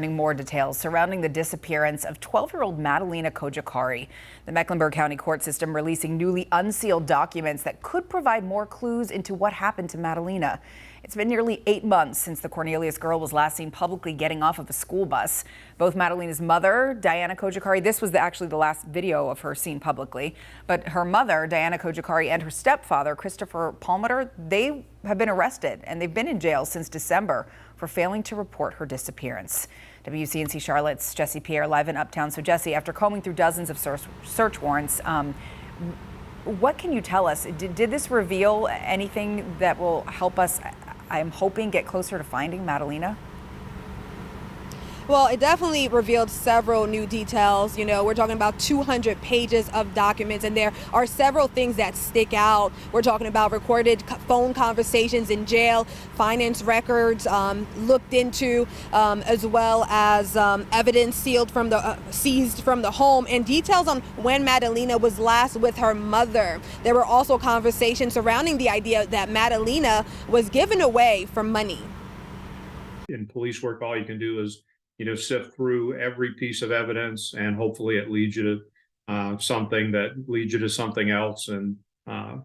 More details surrounding the disappearance of 12-year-old Madalina Cojocari. The Mecklenburg County court system releasing newly unsealed documents that could provide more clues into what happened to Madalina. It's been nearly 8 months since the Cornelius girl was last seen publicly getting off of a school bus. Both Madalina's mother, Diana Cojocari, this was actually the last video of her seen publicly, but her mother, Diana Cojocari, and her stepfather, Christopher Palmiter, they have been arrested and they've been in jail since December for failing to report her disappearance. WCNC Charlotte's Jesse Pierre live in Uptown. So Jesse, after combing through dozens of search warrants, what can you tell us? Did this reveal anything that will help us, I'm hoping, get closer to finding Madalina? Well, it definitely revealed several new details. You know, we're talking about 200 pages of documents, and there are several things that stick out. We're talking about recorded phone conversations in jail, finance records looked into, as well as evidence seized from the home, and details on when Madalina was last with her mother. There were also conversations surrounding the idea that Madalina was given away for money. In police work, all you can do is sift through every piece of evidence, and hopefully it leads you to something that leads you to something else, and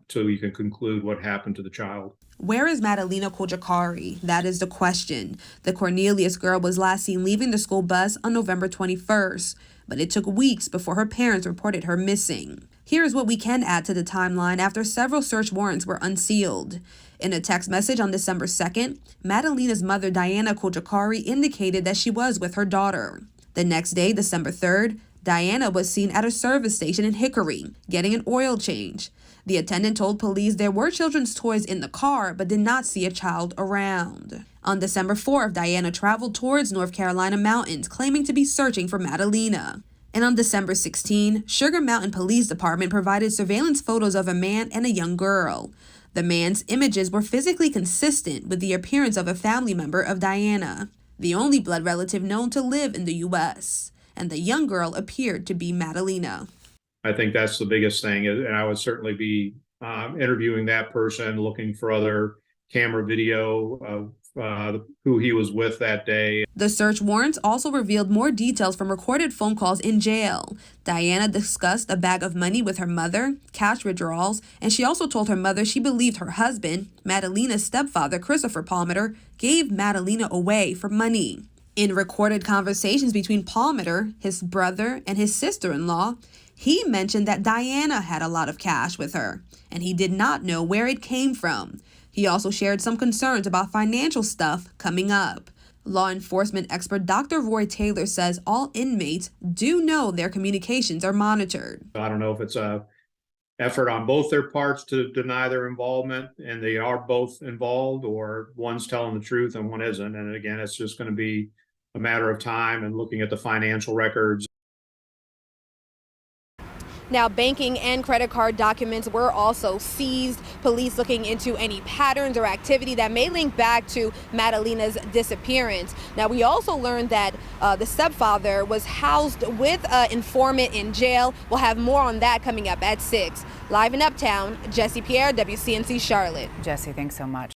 so you can conclude what happened to the child. Where is Madalina Cojocari? That is the question. The Cornelius girl was last seen leaving the school bus on November 21st, but it took weeks before her parents reported her missing. Here's what we can add to the timeline after several search warrants were unsealed. In a text message on December 2nd, Madalina's mother, Diana Cojocari, indicated that she was with her daughter. The next day, December 3rd, Diana was seen at a service station in Hickory, getting an oil change. The attendant told police there were children's toys in the car, but did not see a child around. On December 4th, Diana traveled towards North Carolina mountains, claiming to be searching for Madalina. And on December 16, Sugar Mountain Police Department provided surveillance photos of a man and a young girl. The man's images were physically consistent with the appearance of a family member of Diana, the only blood relative known to live in the U.S., and the young girl appeared to be Madalina. I think that's the biggest thing, and I would certainly be interviewing that person, looking for other camera video of who he was with that day. The search warrants also revealed more details from recorded phone calls in jail. Diana discussed a bag of money with her mother, cash withdrawals, and she also told her mother she believed her husband, Madalina's stepfather, Christopher Palmiter, gave Madalina away for money. In recorded conversations between Palmiter, his brother, and his sister-in-law, he mentioned that Diana had a lot of cash with her, and he did not know where it came from. He also shared some concerns about financial stuff coming up. Law enforcement expert Dr. Roy Taylor says all inmates do know their communications are monitored. I don't know if it's a effort on both their parts to deny their involvement, and they are both involved, or one's telling the truth and one isn't. And again, it's just going to be a matter of time and looking at the financial records. Now, banking and credit card documents were also seized. Police looking into any patterns or activity that may link back to Madalina's disappearance. Now, we also learned that the stepfather was housed with an informant in jail. We'll have more on that coming up at 6. Live in Uptown, Jesse Pierre, WCNC Charlotte. Jesse, thanks so much.